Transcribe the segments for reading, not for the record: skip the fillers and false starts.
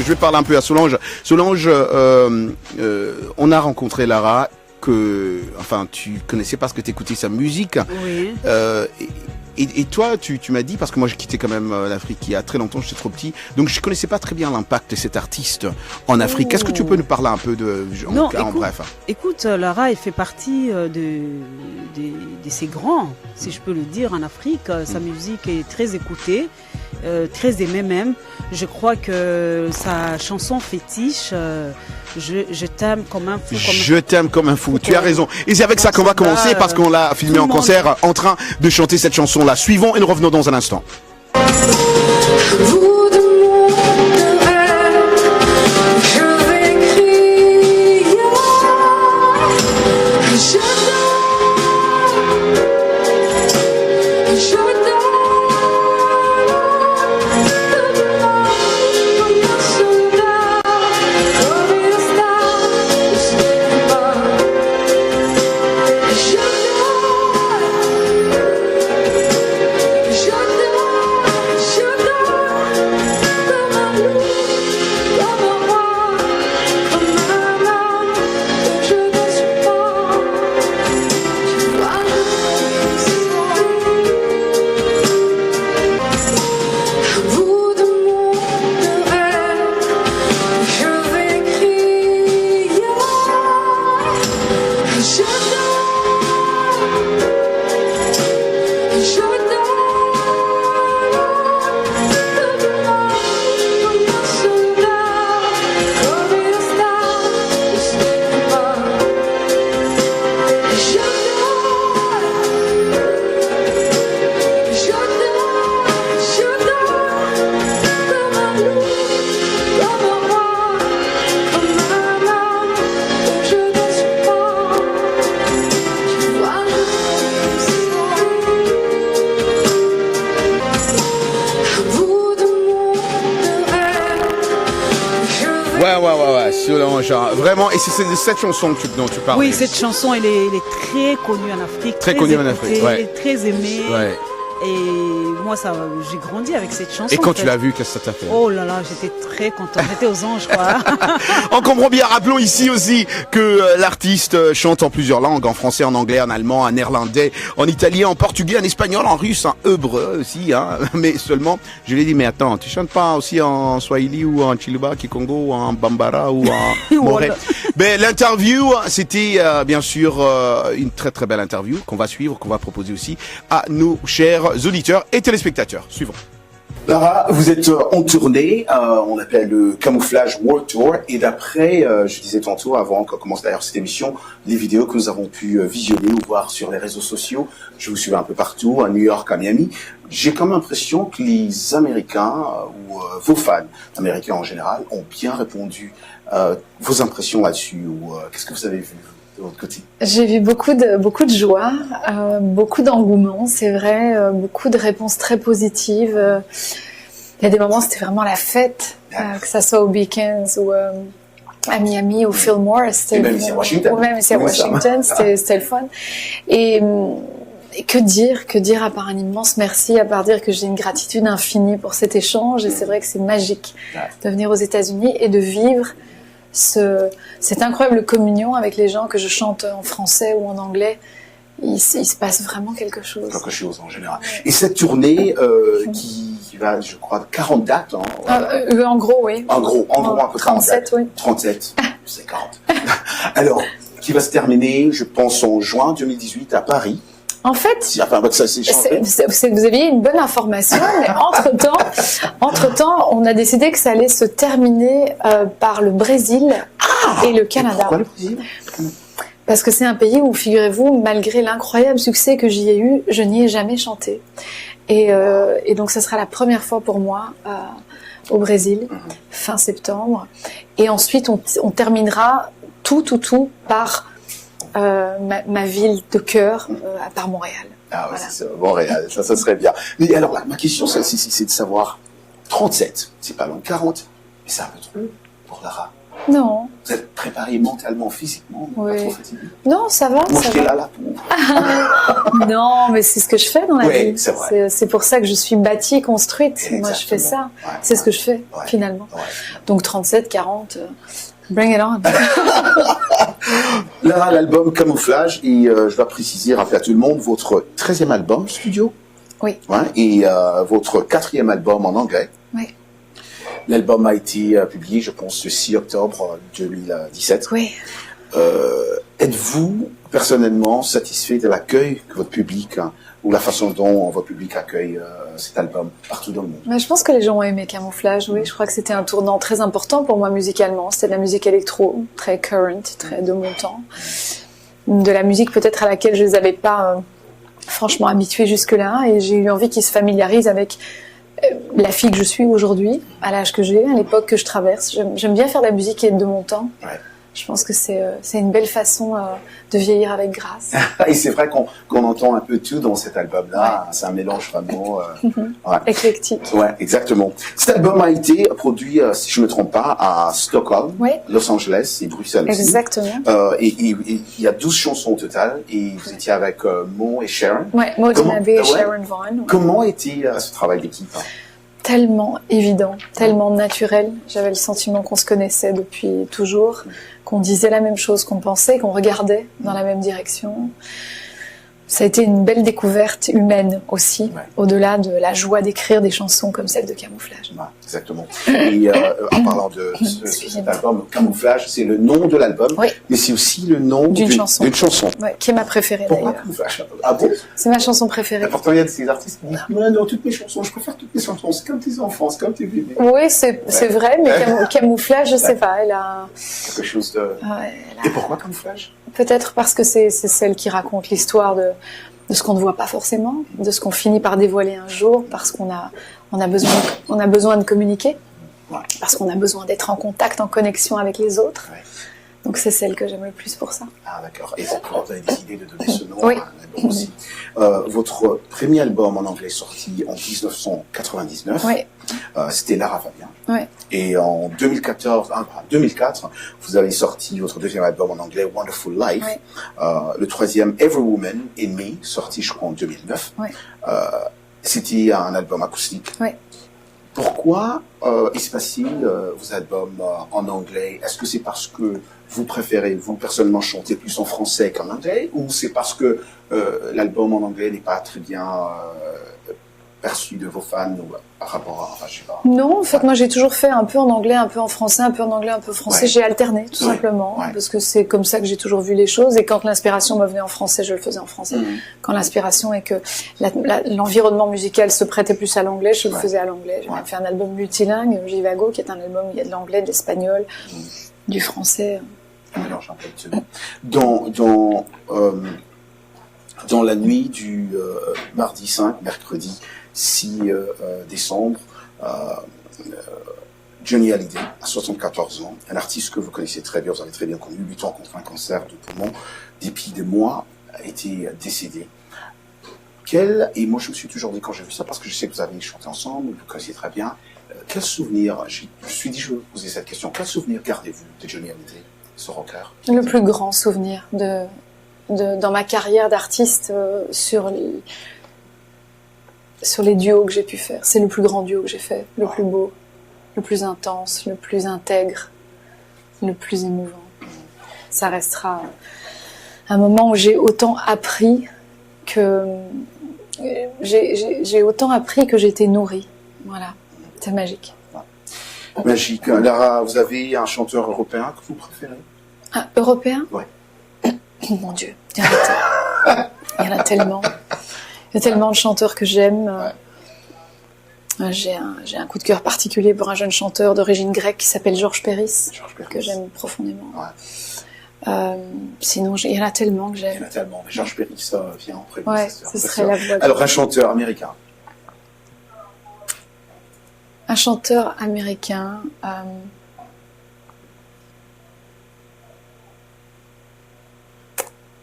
que je vais parler un peu à Solange. Solange, on a rencontré Lara, enfin, tu connaissais parce que tu écoutais sa musique. Oui. Et toi, tu m'as dit, parce que moi j'ai quitté quand même l'Afrique il y a très longtemps, j'étais trop petit, donc je connaissais pas très bien l'impact de cet artiste en Afrique. Est-ce que tu peux nous parler un peu en bref? Écoute, Lara, il fait partie de ces grands, si je peux le dire, en Afrique. Sa musique est très écoutée, très aimée même. Je crois que sa chanson fétiche, je t'aime comme un fou. Je t'aime comme un fou, tu as raison. Et c'est avec ça qu'on va commencer parce qu'on l'a filmé en concert en train de chanter cette chanson-là. Suivons et nous revenons dans un instant. Ouais, Solange, vraiment, et c'est de cette chanson dont tu parles. Oui, cette chanson, elle est très connue en Afrique. Très connue en Afrique, ouais. Très aimée. Ouais. Et moi, j'ai grandi avec cette chanson. Et quand tu l'as vue, qu'est-ce que ça t'a fait? Oh là là, j'étais très contente. J'étais aux anges, quoi. On comprend bien. Rappelons ici aussi que l'artiste chante en plusieurs langues, en français, en anglais, en allemand, en néerlandais, en italien, en portugais, en espagnol, en russe, en hébreu aussi, hein. Mais seulement, je lui ai dit, mais attends, tu chantes pas aussi en swahili ou en chiluba, kikongo, ou en bambara ou en moré? Ben, l'interview, c'était bien sûr une très très belle interview qu'on va suivre, qu'on va proposer aussi à nos chers auditeurs et téléspectateurs. Suivons. Lara, vous êtes en tournée, on appelle le Camouflage World Tour, et d'après, je disais tantôt, avant qu'on commence d'ailleurs cette émission, les vidéos que nous avons pu visionner ou voir sur les réseaux sociaux, je vous suis un peu partout, à New York, à Miami, j'ai comme l'impression que les Américains, ou vos fans, américains en général, ont bien répondu. Vos impressions là-dessus, ou qu'est-ce que vous avez vu de votre côté? J'ai vu beaucoup de joie, beaucoup d'engouement, c'est vrai, beaucoup de réponses très positives. Il y a des moments, c'était vraiment la fête, que ça soit au Beacons ou à Miami, au Fillmore, et même ici à Washington. Ou même ici à Washington, c'était le fun. Et que dire à part un immense merci, à part dire que j'ai une gratitude infinie pour cet échange. Et c'est vrai que c'est magique de venir aux États-Unis et de vivre cette incroyable communion avec les gens, que je chante en français ou en anglais. Il se passe vraiment quelque chose. Quelque chose en général. Et cette tournée qui va, je crois, 40 dates. En gros, oui. En gros, un peu 37, oui. 37, c'est 40. Alors, qui va se terminer, je pense, en juin 2018 à Paris. En fait, vous aviez une bonne information, mais entre-temps, on a décidé que ça allait se terminer par le Brésil et le Canada. Pourquoi le Brésil? Parce que c'est un pays où, figurez-vous, malgré l'incroyable succès que j'y ai eu, je n'y ai jamais chanté. Et donc, ça sera la première fois pour moi au Brésil, fin septembre. Et ensuite, on terminera tout par ma ville de cœur, à part Montréal. Ah ouais, voilà. C'est Montréal, ça serait bien. Mais alors là, ma question, c'est de savoir, 37, c'est pas loin de 40, mais c'est un peu trop pour Lara. Non, Vous êtes préparé mentalement, physiquement, Oui. pas trop fatigué? non, ça va. Moi, ça j'étais va. là pour... Non, mais c'est ce que je fais dans la Oui, vie. c'est vrai. C'est pour ça que je suis bâtie, construite. Moi, je fais ça. Ouais, C'est ce que je fais, ouais, finalement. ouais. Donc 37, 40, bring it on. Là, l'album Camouflage, et je dois préciser, rappeler à tout le monde, votre 13e album studio. Oui. Ouais, et votre 4e album en anglais. Oui. L'album a été publié, je pense, le 6 octobre 2017. Oui. Êtes-vous personnellement satisfait de l'accueil que votre public, ou la façon dont votre public accueille cet album partout dans le monde? Mais je pense que les gens ont aimé Camouflage, oui. Je crois que c'était un tournant très important pour moi musicalement. C'était de la musique électro, très current, très de mon temps. De la musique peut-être à laquelle je les avais pas franchement habitués jusque-là. Et j'ai eu envie qu'ils se familiarisent avec la fille que je suis aujourd'hui, à l'âge que j'ai, à l'époque que je traverse. J'aime bien faire de la musique qui est de mon temps. Ouais. Je pense que c'est une belle façon de vieillir avec grâce. Et c'est vrai qu'on entend un peu tout dans cet album-là. C'est un mélange vraiment... ouais. Éclectique. Ouais, exactement. Cet album a été produit, si je ne me trompe pas, à Stockholm, Oui. Los Angeles et Bruxelles aussi. Exactement. Et il y a 12 chansons au total, et vous étiez avec Mo et Sharon. Ouais, Maud Comment- Nabe et ouais. Sharon Vaughn. Ouais. Comment était ce travail d'équipe? Tellement évident, tellement naturel. J'avais le sentiment qu'on se connaissait depuis toujours, qu'on disait la même chose, qu'on pensait, qu'on regardait dans la même direction. Ça a été une belle découverte humaine aussi, Ouais. au-delà de la joie d'écrire des chansons comme celle de Camouflage. Ouais, exactement. Et en parlant de cet Excusez-moi. album, Camouflage, c'est le nom de l'album, Oui. mais c'est aussi le nom D'une chanson. D'une chanson. Ouais, qui est ma préférée Pourquoi d'ailleurs. Camouflage? Ah bon? C'est ma chanson préférée. Pourtant, il y a des artistes qui disent non, toutes mes chansons, je préfère toutes mes chansons, c'est comme tes enfants, c'est comme tes bébés. Oui, c'est vrai, mais Camouflage, je sais pas, elle a... Quelque chose de... ouais, elle a- Et pourquoi Camouflage? Peut-être parce que c'est celle qui raconte l'histoire de ce qu'on ne voit pas forcément, de ce qu'on finit par dévoiler un jour, parce qu'on a besoin de communiquer, Ouais. parce qu'on a besoin d'être en contact, en connexion avec les autres. Ouais. Donc c'est celle que j'aime le plus pour ça. Ah d'accord. Et pourquoi vous avez décidé de donner ce nom Oui. à un album aussi? Votre premier album en anglais sorti en 1999, Oui, c'était Lara Fabian. oui, Et en 2004, vous avez sorti votre deuxième album en anglais, Wonderful Life. Oui. Le troisième, Every Woman in Me, sorti je crois en 2009. Oui. C'était un album acoustique. Oui. Pourquoi est-ce facile vos albums en anglais? Est-ce que c'est parce que vous préférez, vous personnellement, chanter plus en français qu'en anglais, ou c'est parce que l'album en anglais n'est pas très bien perçu de vos fans ou par rapport à, enfin, je sais pas. Non, en fait, moi j'ai toujours fait un peu en anglais, un peu en français, un peu en anglais, un peu français. Ouais. J'ai alterné, tout Ouais. simplement, Ouais. parce que c'est comme ça que j'ai toujours vu les choses. Et quand l'inspiration me venait en français, je le faisais en français. Mhm. Quand l'inspiration et que l'environnement musical se prêtait plus à l'anglais, je le Ouais. faisais à l'anglais. J'ai Ouais. même fait un album multilingue, Jivago, qui est un album où il y a de l'anglais, de l'espagnol, du français. Un mélange un peu de tout. Dans la nuit du mardi 5, mercredi 6 décembre, Johnny Hallyday, à 74 ans, un artiste que vous connaissez très bien, vous avez très bien connu, 8 ans contre un cancer du poumon, depuis des mois, a été décédé. Et moi je me suis toujours dit quand j'ai vu ça, parce que je sais que vous avez chanté ensemble, vous connaissez très bien, quel souvenir, je me suis dit je vais vous poser cette question, quel souvenir gardez-vous de Johnny Hallyday, ce rocker? Le plus grand souvenir dans ma carrière d'artiste sur les duos que j'ai pu faire. C'est le plus grand duo que j'ai fait, le plus beau, le plus intense, le plus intègre, le plus émouvant. Ça restera un moment où j'ai autant appris que j'étais nourrie. Voilà, c'est magique. Magique. Lara, vous avez un chanteur européen que vous préférez? Ah, européen? Ouais. Mon Dieu, il y en a tellement. Il y a tellement de chanteurs que j'aime. J'ai un coup de cœur particulier pour un jeune chanteur d'origine grecque qui s'appelle Georges Péris, que j'aime profondément. Ouais. Sinon, il y en a tellement que Il y en j'aime. a tellement. Mais Georges Péris, ça vient en premier. Ouais, c'est ce sûr. serait la voix. Alors, un chanteur américain. Un chanteur américain.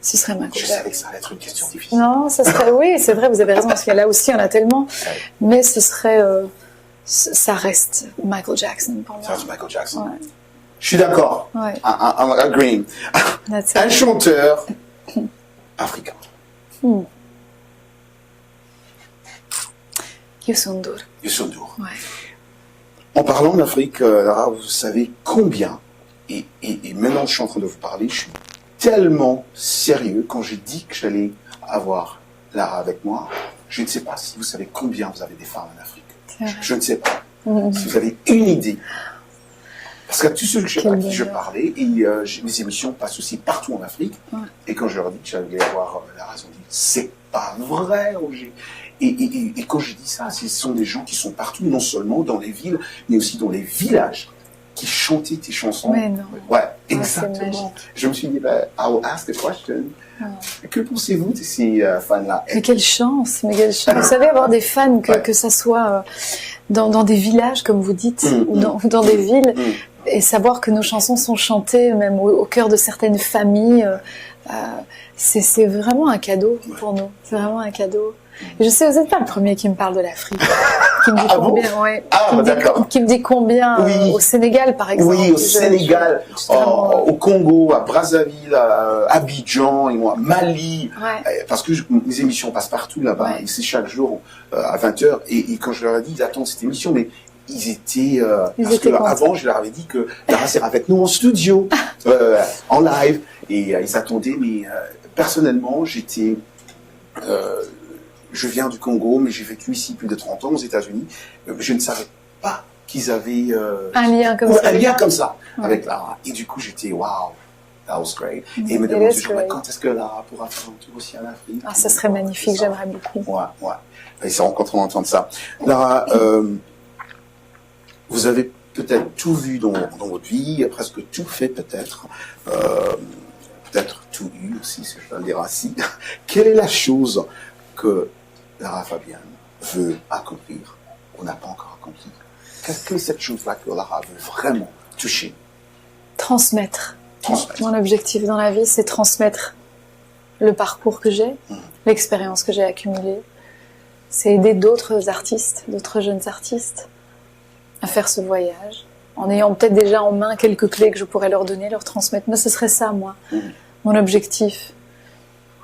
Ce serait Michael Je Jackson. savais que ça allait être une question difficile. Non, ça serait. Oui, c'est vrai, vous avez raison, parce qu'il y en a aussi, il y en a tellement. Mais ce serait. Ça reste Michael Jackson pour moi. Ça reste Michael Jackson. Ouais. Je suis d'accord. Ouais. I'm agreeing. That's Un it. chanteur africain. Youssou N'Dour. Youssou N'Dour. Ouais. En parlant d'Afrique, Lara, vous savez combien, et maintenant je suis en train de vous parler, je suis tellement sérieux quand j'ai dit que j'allais avoir Lara avec moi. Je ne sais pas si vous savez combien vous avez des femmes en Afrique. C'est vrai. Je ne sais pas. Si vous avez une idée. Parce que tous ceux à Quel qui je bonheur. parlais, et mes émissions passent aussi partout en Afrique, Ouais. et quand je leur dis que j'allais avoir Lara, ils ont dit, c'est pas vrai, Roger. Et quand je dis ça, ce sont des gens qui sont partout, non seulement dans les villes, mais aussi dans les villages, qui chantaient tes chansons. Mais non. Ouais, c'est exactement. magique. Je me suis dit, I will ask the question. Que pensez-vous de ces fans-là? Mais quelle chance, mais quelle chance. Vous savez, avoir des fans, que ça soit dans des villages, comme vous dites, ou dans des villes, et savoir que nos chansons sont chantées même au cœur de certaines familles, c'est vraiment un cadeau pour nous. C'est vraiment un cadeau. Et je sais, vous n'êtes pas le premier qui me parle de l'Afrique. Qui me dit combien, ouais. Qui me dit combien au Sénégal, par exemple. Oui, au Sénégal, au Congo, à Brazzaville, à Abidjan, et moi, Mali. Ouais. Parce que mes émissions passent partout là-bas. Ouais. Et c'est chaque jour à 20h. Et quand je leur ai dit, ils attendent cette émission, mais ils étaient... parce que avant, je leur avais dit que Lara serait avec nous en studio, en live. Et ils attendaient, mais personnellement, je viens du Congo, mais j'ai vécu ici plus de 30 ans aux États-Unis. Je ne savais pas qu'ils avaient un lien comme ça. Un lien comme ça avec Lara. Et du coup, j'étais wow, that was great. Et ils me demandent toujours, mais quand est-ce que Lara pourra faire un tour aussi en Afrique? Ah, ça serait magnifique, j'aimerais beaucoup. Ouais. Ils seront contents d'entendre ça. Lara, vous avez peut-être tout vu dans votre vie, presque tout fait peut-être. Peut-être tout eu aussi, si je peux le dire ainsi. Quelle est la chose que Lara Fabian veut accomplir ou n'a pas encore accompli? Qu'est-ce que cette chose-là que Lara veut vraiment toucher? Transmettre. Mon objectif dans la vie, c'est transmettre le parcours que j'ai, l'expérience que j'ai accumulée. C'est aider d'autres artistes, d'autres jeunes artistes à faire ce voyage, en ayant peut-être déjà en main quelques clés que je pourrais leur donner, leur transmettre. Mais ce serait ça, moi, mon objectif.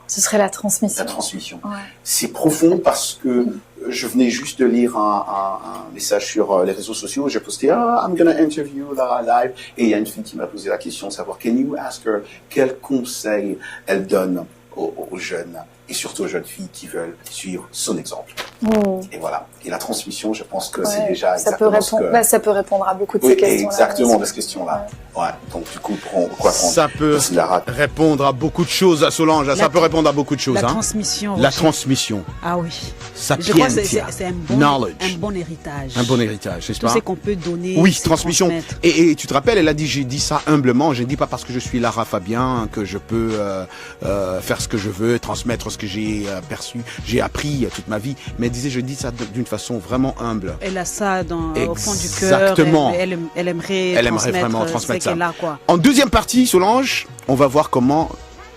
Ce serait la transmission. La transmission. Ouais. C'est profond parce que je venais juste de lire un message sur les réseaux sociaux. J'ai posté, I'm gonna interview Lara live. Et il y a une fille qui m'a posé la question de savoir, can you ask her quel conseil elle donne aux jeunes et surtout aux jeunes filles qui veulent suivre son exemple. Et voilà. Et la transmission, je pense que c'est déjà exactement ça peut répondre à beaucoup de ces questions-là. Exactement, de ces questions-là. Ouais. Donc, du coup, quoi ça peut répondre à beaucoup de choses, Solange. Ça peut répondre à beaucoup de choses. La transmission. La transmission. Ah oui. Ça je crois que c'est un bon héritage. Un bon héritage, n'est-ce pas? Tout ce qu'on peut donner. Oui, transmission. Et tu te rappelles, elle a dit, j'ai dit ça humblement. Je ne dis pas parce que je suis Lara Fabian que je peux faire ce que je veux, transmettre ce que j'ai perçu, j'ai appris toute ma vie. Mais elle disait, je dis ça d'une façon vraiment humble. Elle a ça au fond du cœur. Exactement. Elle aimerait vraiment transmettre ça. Là, quoi. En deuxième partie, Solange, on va voir comment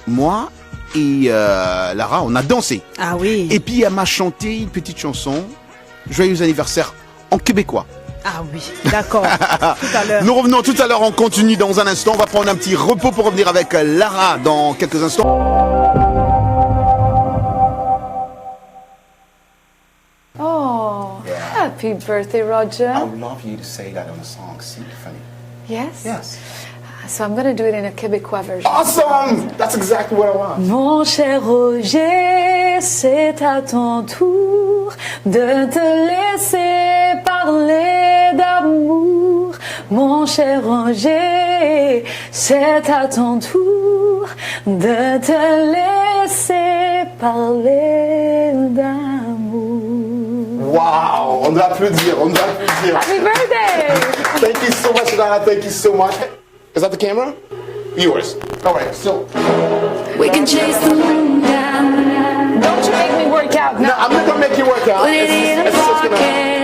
moi et Lara, on a dansé. Ah oui. Et puis elle m'a chanté une petite chanson, Joyeux anniversaire en québécois. Ah oui, d'accord. Tout à l'heure. Nous revenons tout à l'heure, on continue dans un instant. On va prendre un petit repos pour revenir avec Lara dans quelques instants. Oh, happy birthday, Roger. I would love you to say that on a song, Symphony. Yes? Yes. So I'm going to do it in a Québécois version. Awesome! That's exactly what I want. Mon cher Roger, c'est à ton tour de te laisser parler d'amour. Mon cher Roger, c'est à ton tour de te laisser parler d'amour. Wow! On doit applaudir, Happy birthday! Thank you so much, Lara. Thank you so much. Is that the camera? Yours. All right, so. We can chase the moon down. Don't you make me work out now. No, I'm not going to make you work out. Put it in a It's just gonna... pocket.